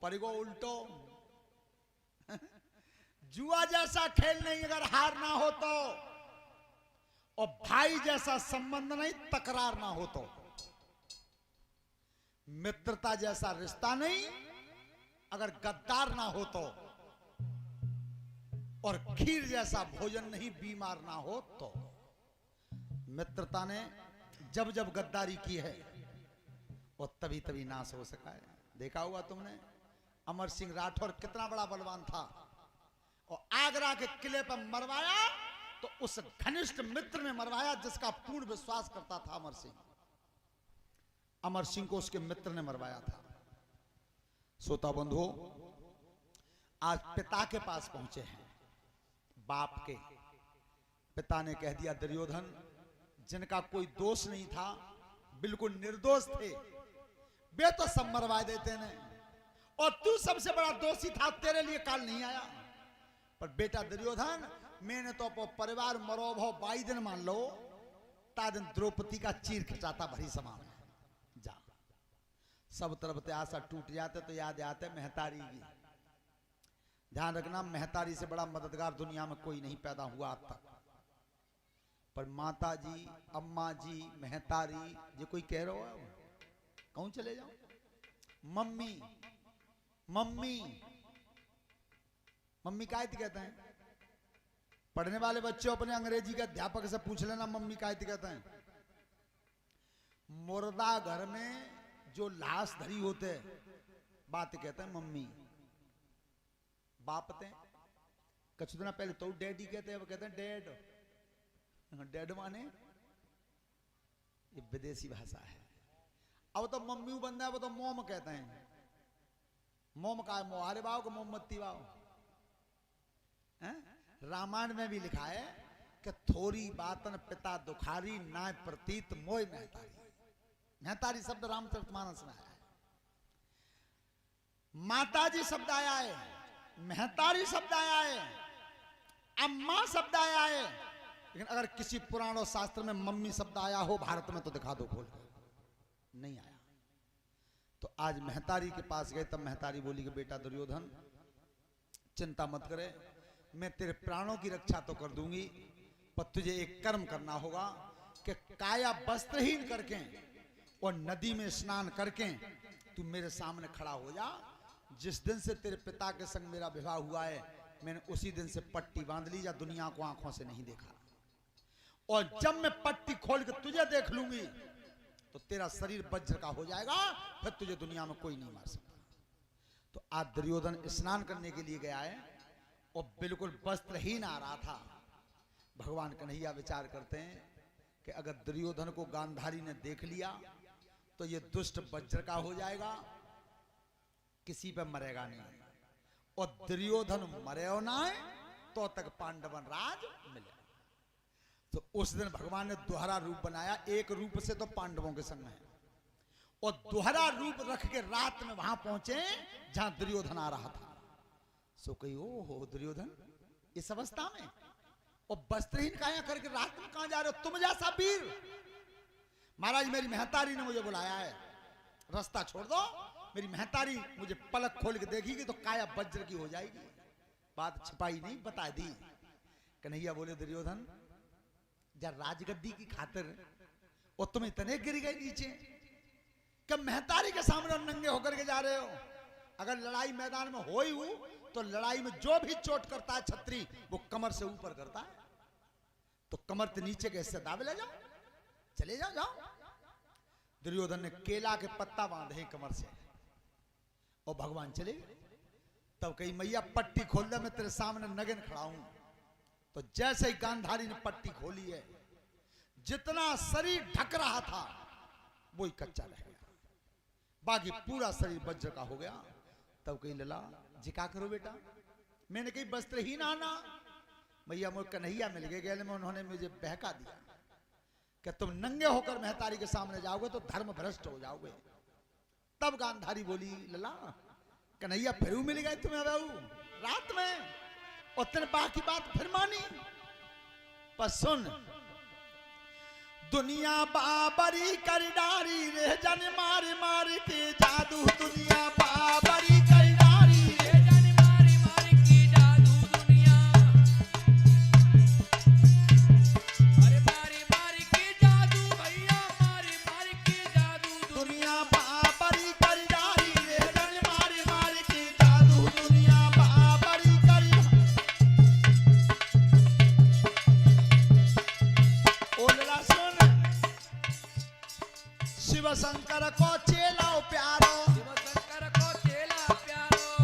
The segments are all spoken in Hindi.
परिगो उल्टो। जुआ जैसा खेल नहीं अगर हार ना हो तो, और भाई जैसा संबंध नहीं तकरार ना हो तो, मित्रता जैसा रिश्ता नहीं अगर गद्दार ना हो तो, और खीर जैसा भोजन नहीं बीमार ना हो तो। मित्रता ने जब जब गद्दारी की है वो तभी तभी नाश हो सका है। देखा हुआ तुमने अमर सिंह राठौर कितना बड़ा बलवान था, और आगरा के किले पर मरवाया तो उस घनिष्ठ मित्र ने मरवाया जिसका पूर्ण विश्वास करता था अमर सिंह। अमर सिंह को उसके मित्र ने मरवाया था। श्रोता बंधुओं, आज पिता के पास पहुंचे हैं, बाप के। पिता ने कह दिया दुर्योधन, जिनका कोई दोष नहीं था, बिल्कुल निर्दोष थे, वे तो सब मरवा देते ने, और तू सबसे बड़ा दोषी था, तेरे लिए काल नहीं आया। पर बेटा दुर्योधन, मैंने तो परिवार मरो भो 22 दिन मान लो, ता दिन द्रौपदी का चीर खिंचाता भरी समा में। जा सब तरफ से आशा टूट जाते तो याद आते महतारी की। ध्यान रखना, महतारी से बड़ा मददगार दुनिया में कोई नहीं पैदा हुआ आज तक। पर माता जी, अम्मा जी, महतारी, ये कोई कह रहा हो कहूं चले जाओ, मम्मी मम्मी मम्मी काय कहते हैं। पढ़ने वाले बच्चे अपने अंग्रेजी के अध्यापक से पूछ लेना मम्मी काय कहते हैं। मुर्दा घर में जो लाश धरी होते बात कहते हैं मम्मी। बापते कुछ दिन पहले तो डैडी कहते हैं, वो कहते हैं डैड। डैड माने ये विदेशी भाषा है। अब तो मम्मी बंदा है, वो तो मोम कहते हैं। मोम का है, मोहारे बाव को मोमबत्ती बाव। रामायण में भी लिखा है कि थोड़ी बातन पिता दुखारी ना प्रतीत मोय महतारी। महतारी शब्द रामचरितमानस में आया है। माताजी शब्द आया है, महतारी शब्द आया है, अम्मा शब्द आया है, लेकिन अगर किसी पुराण और शास्त्र में मम्मी शब्द आया हो भारत में तो दिखा दो खोल कर। नहीं आया। तो आज महतारी के पास गए, तब महतारी बोली कि बेटा दुर्योधन, चिंता मत करे, मैं तेरे प्राणों की रक्षा तो कर दूंगी, पर तुझे एक कर्म करना होगा कि काया वस्त्रहीन करके और नदी में स्नान करके तू मेरे सामने खड़ा हो जा। जिस दिन से तेरे पिता के संग मेरा विवाह हुआ है, मैंने उसी दिन से पट्टी बांध ली, या दुनिया को आंखों से नहीं देखा। और जब मैं पट्टी खोल के तुझे देख लूंगी तो तेरा शरीर वज्र का हो जाएगा, फिर तुझे दुनिया में कोई नहीं मार सकता। तो आज दुर्योधन स्नान करने के लिए गया है और बिल्कुल वस्त्रहीन आ रहा था। भगवान कन्हैया विचार करते हैं कि अगर दुर्योधन को गांधारी ने देख लिया तो ये दुष्ट वज्र का हो जाएगा, किसी पे मरेगा नहीं, और दुर्योधन मरे ना तो तक पांडवन राज मिले। तो उस दिन भगवान ने दोहरा रूप बनाया। एक रूप से तो पांडवों के संग है, और दोहरा रूप रख के रात में वहां पहुंचे जहां दुर्योधन आ रहा था। सो कही ओ हो दुर्योधन इस अवस्था में, और वस्त्रहीन काया करके रात में कहां जा रहे हो, तुम जैसा वीर। महाराज मेरी महतारी ने मुझे बुलाया है, रास्ता छोड़ दो। मेरी महतारी मुझे पलक खोल के देखेगी तो काया वज्र की हो जाएगी। बात छिपाई नहीं, बता दी। कन्हैया बोले दुर्योधन, जब राजगद्दी की खातिर और तुम इतने गिर गए नीचे कि महतारी के सामने नंगे होकर के जा रहे हो। अगर लड़ाई मैदान में हो ही हो तो लड़ाई में जो भी चोट करता है छत्री, वो कमर से ऊपर करता है। तो कमर से नीचे के हिस्से दावे ले जाओ, चले जाओ जाओ। दुर्योधन ने केला के पत्ता बांधे कमर से और भगवान चले। तब कही मैया पट्टी खोल दे, मैं तेरे सामने नगन खड़ा हूं। तो जैसे ही गांधारी ने पट्टी खोली है, जितना शरीर ढक रहा था वो ही कच्चा रह गया, बाकी पूरा शरीर वज्र का हो गया। तब कही लला जी क्या करो बेटा, मैंने कही वस्त्रहीन आना। मैया मुझे कन्हैया मिल गए में, उन्होंने मुझे बहका दिया कि तुम नंगे होकर महतारी के सामने जाओगे तो धर्म भ्रष्ट हो जाओगे। तब गांधारी बोली लला कन्हैया फिर मिल गए तुम्हें बहू रात में, और तेरे बाकी बात फिर मानी। पर सुन, दुनिया बाबरी कर डारी रे जन मार मार के जादू, दुनिया बाबरी कर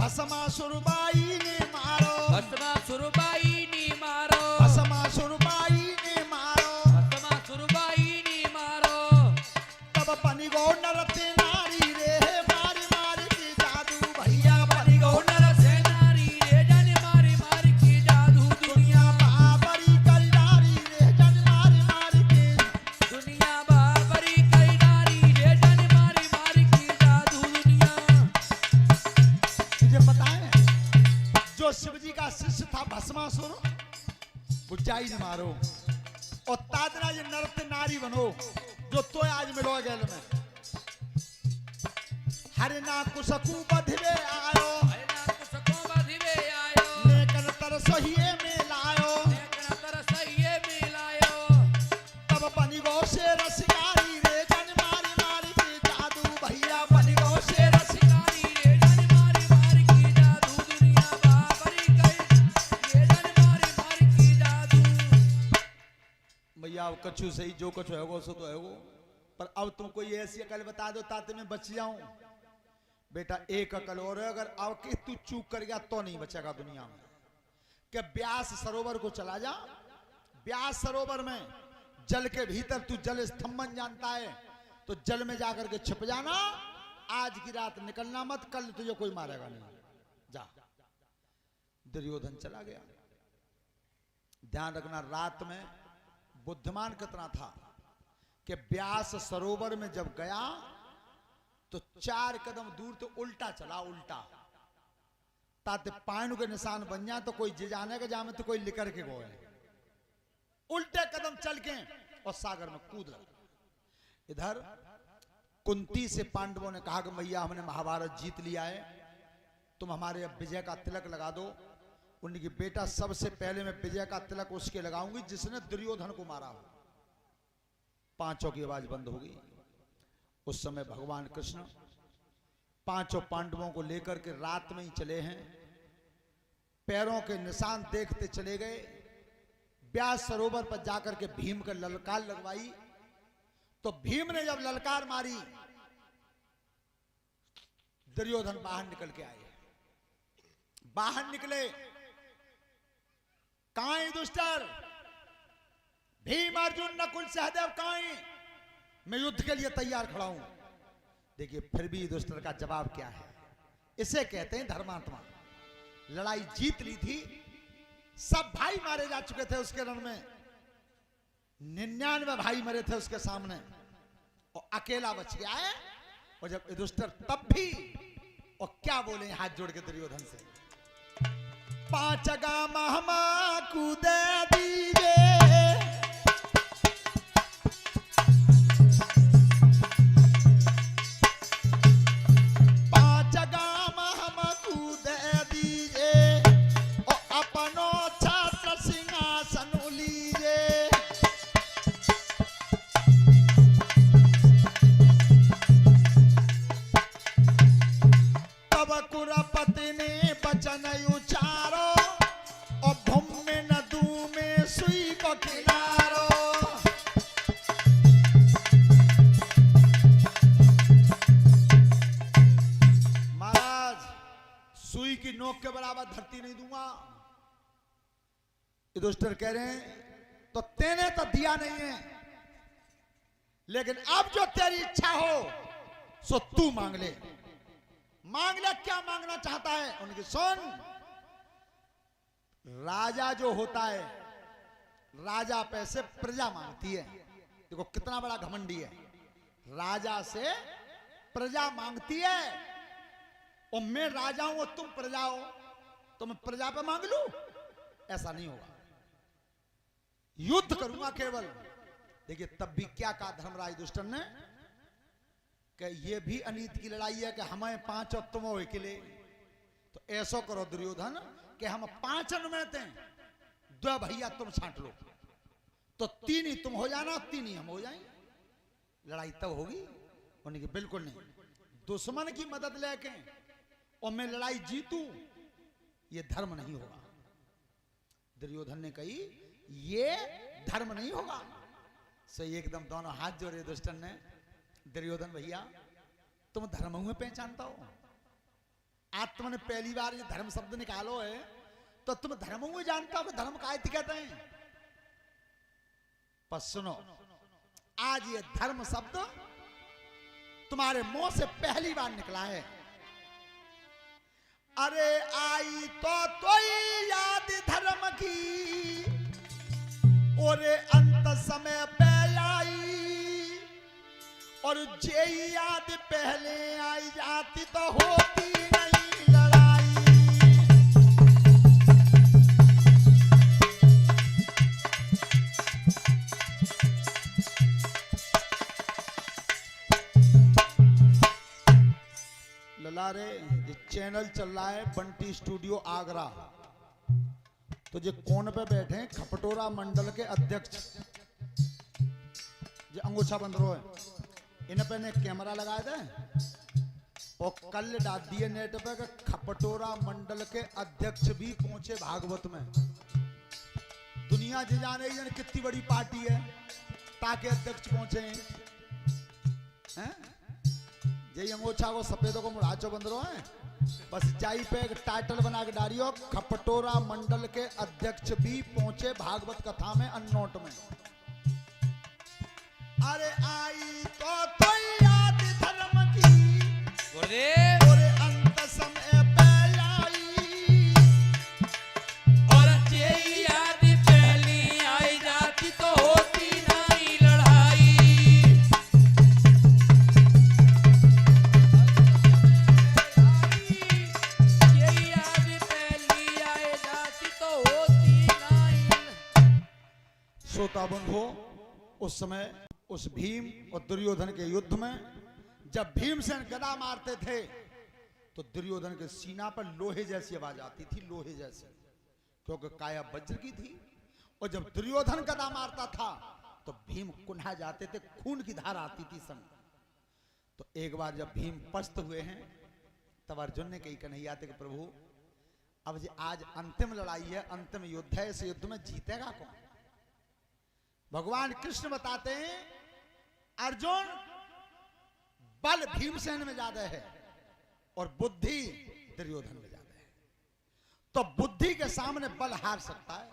भस्मासुरबाई ने मारो, भस्मासुरबाई ने मारो, भस्मासुरबाई ने मारो, भस्मासुरबाई ने मारो। तब बनी गो नरते नारी रे, मारी मारी की जादू भैया बनी गो नर से नारी रे, जन मारी मारी की जादू। दुनिया बाबरी करी नारी रे, जन मारी मारी की दुनिया बाबरी कई नारी रे, जन मारी मारी की जादू। दुनिया तुझे पता है जो शिवजी का शिष्य था भस्मासुर, बुझाई ने मारो और तादना ये नृत्य नारी बनो जो तो आज मिलो गैल में। हरे ना कुसकू बधिवे आयो, हरे नाम कुसको बधिवे आयो, लेकिन तरसहिए में लायो, लेकिन तरसइये मिलायो। तब बनी गो से रसिकारी रे, जन मारी मारी की जादू भैया बनी गो से रसिकारी। शिकारी रे, जन मारी मारी की जादू। दुनिया बाबरी कई रे, जन मारी मारी की जादू। भैया अब कछु सही जो कुछ होगो सो तो होगो, पर अब तुम कोई ऐसी अकल बता दो ताते मैं बच जाऊं। बेटा एक अकल और है, अगर अब के तू चूक कर गया तो नहीं बचेगा दुनिया में। कि ब्यास सरोवर को चला जा, ब्यास सरोवर में जल के भीतर तू जल स्तंभन जानता है तो जल में जाकर के छिप जाना। आज की रात निकलना मत, कल तुझे कोई मारेगा नहीं। जा। दुर्योधन चला गया। ध्यान रखना रात में बुद्धिमान कितना था कि ब्यास सरोवर में जब गया तो 4 कदम दूर तो उल्टा चला, उल्टा ताते पायनु के निशान बन जाए तो कोई जे जाने के जामे तो कोई लिकर के गोए। उल्टे कदम चल के और सागर में कूद लगा। इधर कुंती से पांडवों ने कहा कि मैया हमने महाभारत जीत लिया है, तुम हमारे अब विजय का तिलक लगा दो। उनकी बेटा सबसे पहले मैं विजय का तिलक उसके लगाऊंगी जिसने दुर्योधन को मारा हो। पांचों की आवाज बंद हो गई। उस समय भगवान कृष्ण पांचों पांडवों को लेकर के रात में ही चले हैं। पैरों के निशान देखते चले गए। व्यास सरोवर पर जाकर के भीम का ललकार लगवाई तो भीम ने जब ललकार मारी दुर्योधन बाहर निकल के आए। बाहर निकले, काई दुष्टर, भीम अर्जुन नकुल सहदेव काई, मैं युद्ध के लिए तैयार खड़ा हूं। देखिए फिर भी दुष्टर का जवाब क्या है। इसे कहते हैं धर्मात्मा। लड़ाई जीत ली थी, सब भाई मारे जा चुके थे उसके रण में, 99 भाई मरे थे उसके सामने और अकेला बच गया है। और जब युधिष्ठिर तब भी और क्या बोले हाथ जोड़ के दुर्योधन से, 5 गाम हम कूदे दीजे, 5 गाम हम कूदे दीजे और अपनो छत्र सिंहासन लीजे। तब कुरपति ने बचन उचारो और भूमि नदू में सुई को किनारो। महाराज सुई की नोक के बराबर धरती नहीं दूंगा। युधिष्ठिर कह रहे हैं तो तेने तो दिया नहीं है, लेकिन अब जो तेरी इच्छा हो सो तू मांग ले। मांग ले, क्या मांगना चाहता है? उनकी सुन, राजा जो होता है, राजा पे से प्रजा मांगती है। देखो कितना बड़ा घमंडी है, राजा से प्रजा मांगती है। और मैं राजा हूं और तुम प्रजा हो तो मैं प्रजा पे मांग लूं? ऐसा नहीं होगा, युद्ध करूंगा केवल। देखिए तब भी क्या कहा धर्मराज दुष्टन ने कि ये भी अनीत की लड़ाई है कि हमें 5 और तुम हो अकेले। तो ऐसा करो दुर्योधन कि हम 5 अनुमत हैं, 2 भैया तुम छांट लो, तो 3 ही तुम हो जाना, 3 ही हम हो जाएंगे। लड़ाई तब होगी। उन्हें कि बिल्कुल नहीं, दुश्मन की मदद लेके और मैं लड़ाई जीतूं, ये धर्म नहीं होगा। दुर्योधन ने कही ये धर्म नहीं होगा। सही एकदम दोनों हाथ जोड़े दुष्टन ने। दुर्योधन भैया तुम धर्म में पहचानता हो, आज तुमने पहली बार ये धर्म शब्द निकालो है, तो तुम धर्म में जानता हो कि धर्म का कहते हैं। पर सुनो, आज ये धर्म शब्द तुम्हारे मुंह से पहली बार निकला है। अरे आई तो याद धर्म की, और अंत समय पे आई, और जे याद पहले आई जाती तो होती नहीं लड़ाई। ललारे ये चैनल चल रहा है बंटी स्टूडियो आगरा, तो जो कोन पे बैठे हैं खपटोरा मंडल के अध्यक्ष जो अंगूछा बंद रो है, इन पे ने कैमरा लगाए थे और कल डाल दिए नेट पे कि खपटोरा मंडल के अध्यक्ष भी पहुंचे भागवत में। दुनिया जे जाने जाने कितनी बड़ी पार्टी है ताकि अध्यक्ष पहुंचे हैं। यही अंगोछा को सफेदों को मुड़ाचो बंद रो है, बस जाई पे एक टाइटल बना के डालियो, खपटोरा मंडल के अध्यक्ष भी पहुंचे भागवत कथा में अननोट में। अरे आई तो याद धर्म की, गुरुदेव और अंत समय पे आई, और जे याद पहली आई जाती तो होती नहीं लड़ाई। जे याद पहली आई जाती तो होती नहीं। श्रोता बंधुओं, उस समय उस भीम और दुर्योधन के युद्ध में जब भीमसेन गदा मारते थे तो दुर्योधन के सीना पर लोहे जैसी आवाज आती थी, लोहे जैसी, क्योंकि काया वज्र की थी। और जब दुर्योधन गदा मारता था तो भीम कुन्हा जाते थे, खून की धार आती थी संग। तो एक बार जब भीम पस्त हुए हैं तब अर्जुन ने कही कन्हैया थे कि प्रभु अब जी आज अंतिम लड़ाई है, अंतिम युद्ध है, इस युद्ध में जीतेगा कौन? भगवान कृष्ण बताते हैं अर्जुन बल भीमसेन में ज्यादा है और बुद्धि दुर्योधन में ज्यादा है, तो बुद्धि के सामने बल हार सकता है।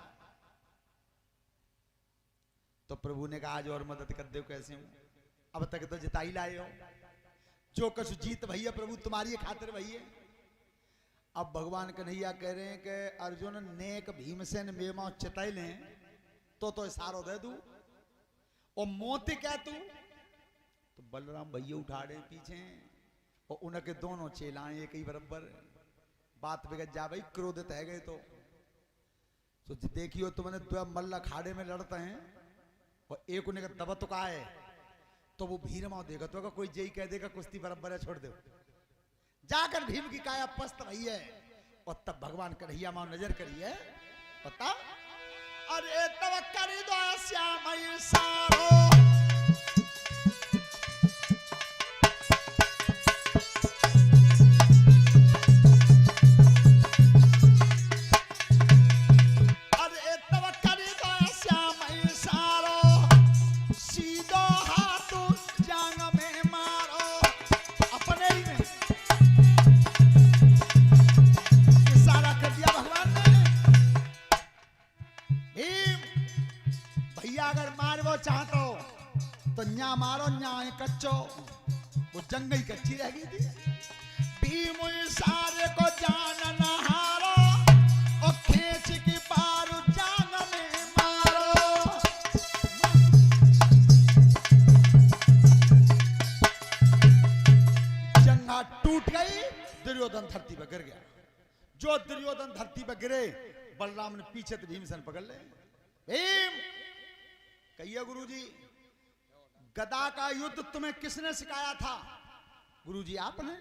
तो प्रभु ने कहा आज और मदद कर दो, कैसे हूं, अब तक तो जिता ही लाए हो, जो कुछ जीत भैया प्रभु तुम्हारी खातिर भैया। अब भगवान कन्हैया कह रहे हैं कि अर्जुन नेक भीमसेन मेमा चिताई लें तो इशारो दे दू, और मोती कह तू तो बलराम भैया उठा रहे पीछे, और उनके दोनों चेलाएं एक ही बराबर। बात बिगड़ जा भाई, क्रोधित है गए तो देखियो तुमने दो मल्ल अखाड़े में लड़ते हैं और एक उन्हें दबा तुका है, तो वो भीड़ माओ देगा तो कोई जय कह देगा कुश्ती बराबर है, छोड़ दो। जाकर भीम की काया पस्त भई है, और तब भगवान कन्हैया मां नजर करी है, पता अरे तब करी दो श्याम सारो, अरे तब करी दो श्याम सारो, सीधो हाथ जांग में मारो। अपने ही में इशारा कर दिया भगवान ने। भीम भैया अगर मारवो चाहतो तो न्या मारो, न्या कच्चो, वो जंग ही कच्ची रह गई थी। भीम इशारे को जान न हारो, और खींच की पारू जांग में मारो। जंगा टूट गई, दुर्योधन धरती पर गिर गया। जो दुर्योधन धरती पर गिरे, बलराम ने पीछे तो भीमसेन पकड़ ले। भीम कहिए गुरुजी गदा का युद्ध तुम्हें किसने सिखाया था? गुरुजी आपने।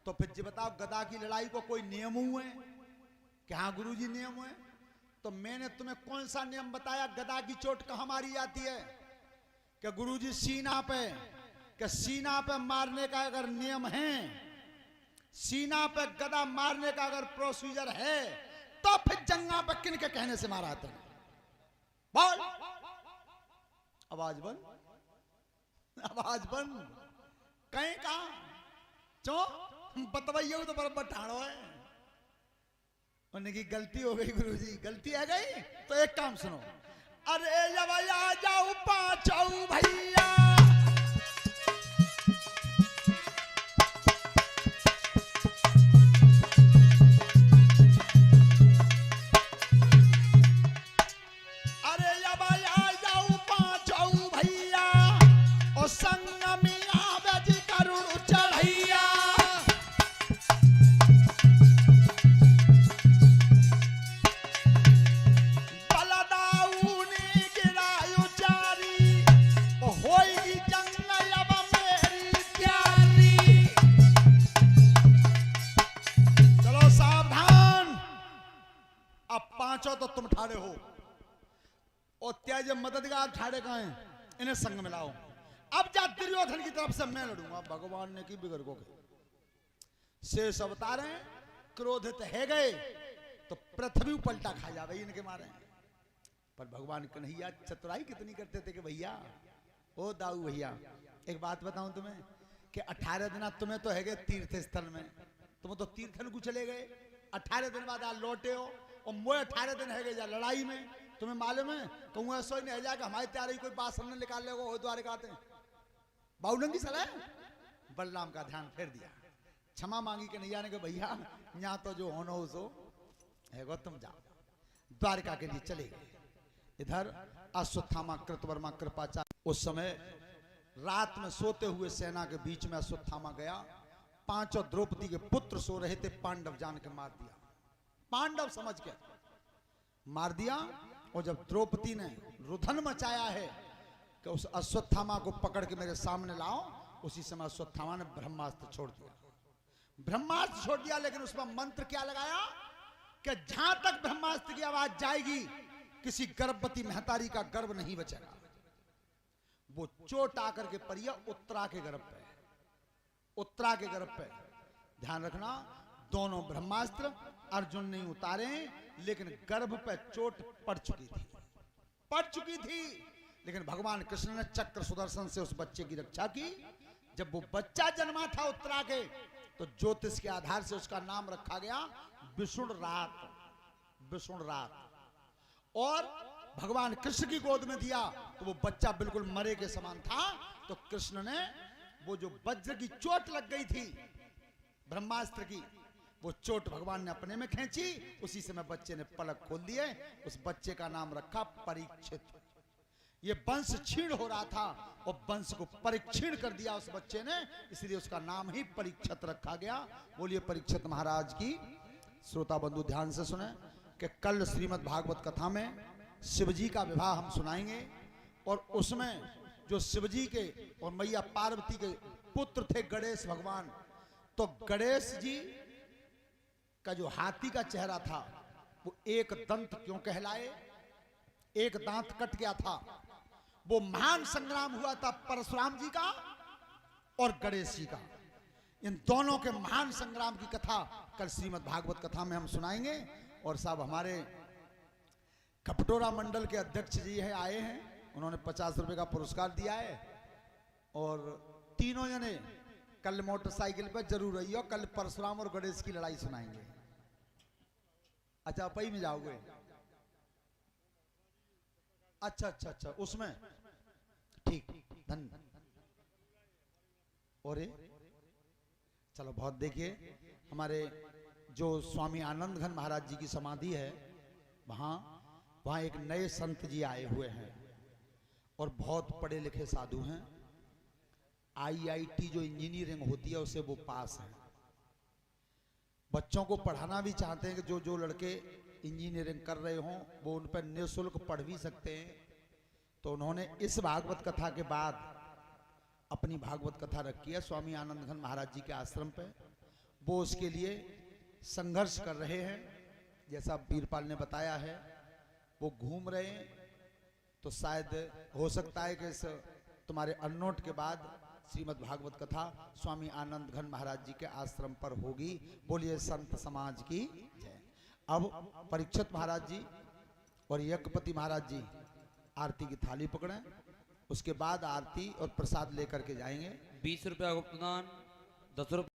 तो फिर जी बताओ गदा की लड़ाई को कोई नियम हुए? कि हाँ गुरुजी नियम हुए। तो मैंने तुम्हें कौन सा नियम बताया? गदा की चोट कहां मारी जाती है? कि गुरुजी सीना पे। कि सीना पे मारने का अगर नियम है, सीना पे गदा मारने का अगर प्रोसीजर है, तो फिर जंगा पे किन के कहने से मारा था? बोल। आवाज बंद, आवाज बंद। कहीं कहा चो बतवाइए तो बराबर ठाड़ो है। उन्हें की गलती हो गई गुरुजी, गलती आ गई तो एक काम सुनो। अरे जब आ जाओ पाँचों भैया, अरे जब आ जाओ पाँचों भैया और संग में आवे जी करुण चढ़ैया। पांचों तो तुम ठाड़े हो और त्याज मददगार ठाड़े कहाँ हैं, इन्हें संग मिलाओ। अब जा दुर्योधन की तरफ से मैं लड़ूंगा। भगवान ने की बिगड़ को शेष अवतार हैं, क्रोधित है गए तो पृथ्वी पलटा खा जावे इनके मारे। पर भगवान कन्हैया चतुराई कितनी करते थे कि भैया ओ दाऊ भैया एक बात बताऊं तुम्हें कि 18 दिन तुम्हें तो है गए तीर्थ स्थल में, तुम तो तीर्थन को चले गए, 18 दिन बाद आज लौटे हो और मोए 18 दिन है गए लड़ाई में। तुम्हें मालूम है कहूँ ऐसा ही नहीं जाएगा हमारी तैयारी कोई बात सामने निकाल ले वो द्वारे कहते बाउलंगी सलाह। बलराम का ध्यान फेर दिया, क्षमा मांगी कि नहीं जाने के भैया यहाँ तो जो होना हो सो है गो, तुम जाओ। द्वारका के लिए चले गए। इधर अश्वत्थामा कृतवर्मा कृपाचार्य उस समय रात में सोते हुए सेना के बीच में अश्वत्थामा गया। पांचों द्रौपदी के पुत्र सो रहे थे, पांडव जान के मार दिया, पांडव समझ के मार दिया। और जब द्रौपदी ने रुधन मचाया है कि उस अश्वत्थामा को पकड़ के मेरे सामने लाओ, उसी समय अश्वत्थामा ने ब्रह्मास्त्र छोड़ दिया। ब्रह्मास्त्र छोड़ दिया लेकिन उसमें मंत्र क्या लगाया कि जहां तक ब्रह्मास्त्र की आवाज जाएगी किसी गर्भवती महतारी का गर्भ नहीं बचेगा। वो चोट आकर के पड़ी उत्तरा के गर्भ पे, उत्तरा के गर्भ पे। ध्यान रखना दोनों ब्रह्मास्त्र अर्जुन नहीं उतारे लेकिन गर्भ पे चोट पड़ चुकी थी। लेकिन भगवान कृष्ण ने चक्र सुदर्शन से उस बच्चे की रक्षा की। जब वो बच्चा जन्मा था उत्तरा के तो ज्योतिष के आधार से उसका नाम रखा गया विष्णु रात। और भगवान कृष्ण की गोद में दिया तो वो बच्चा बिल्कुल मरे के समान था। तो कृष्ण ने वो जो वज्र की चोट लग गई थी ब्रह्मास्त्र की, वो चोट भगवान ने अपने में खींची। उसी समय बच्चे ने पलक खोल दिए, उस बच्चे का नाम रखा परीक्षित। ये वंश छीण हो रहा था और वंश को परीक्षण कर दिया उस बच्चे ने, इसलिए उसका नाम ही परीक्षित रखा गया। बोलिए परीक्षित महाराज की। श्रोता बंधु ध्यान से सुने कि कल श्रीमद् भागवत कथा में शिवजी का विवाह हम सुनाएंगे और उसमें जो शिवजी के और मैया पार्वती के पुत्र थे गणेश भगवान, तो गणेश जी का जो हाथी का चेहरा था वो एक दंत क्यों कहलाए, एक दांत कट गया था। वो महान संग्राम हुआ था परशुराम जी का और गणेश जी का। इन दोनों के महान संग्राम की कथा कल श्रीमद् भागवत कथा में हम सुनाएंगे। और साहब हमारे कपटोरा मंडल के अध्यक्ष जी है आए हैं, उन्होंने 50 रुपए का पुरस्कार दिया है। और तीनों जने कल मोटरसाइकिल पर जरूर रहिए, कल परशुराम और गणेश की लड़ाई सुनाएंगे। अच्छा पई में जाओगे? अच्छा उसमें ठीक धन। और चलो बहुत देखिए हमारे जो स्वामी आनंद घन महाराज जी की समाधि है वहां एक नए संत जी आए हुए हैं और बहुत पढ़े लिखे साधु हैं। IIT जो इंजीनियरिंग होती है उसे वो पास हैं। बच्चों को पढ़ाना भी चाहते हैं कि जो जो लड़के इंजीनियरिंग कर रहे हों वो उन पर निःशुल्क पढ़ भी सकते हैं। तो उन्होंने इस भागवत कथा के बाद अपनी भागवत कथा रखी है स्वामी आनंद घन महाराज जी के आश्रम पे। वो उसके लिए संघर्ष कर रहे हैं, जैसा वीरपाल ने बताया है। वो घूम रहे हैं तो शायद हो सकता है कि इस तुम्हारे अननोट के बाद श्रीमद् भागवत कथा स्वामी आनंद घन महाराज जी के आश्रम पर होगी। बोलिए संत समाज की जय। अब परीक्षित महाराज जी और यज्ञपति महाराज जी आरती की थाली पकड़ें, उसके बाद आरती और प्रसाद लेकर के जाएंगे। 20 रुपया गुप्तदान, 10 रुपया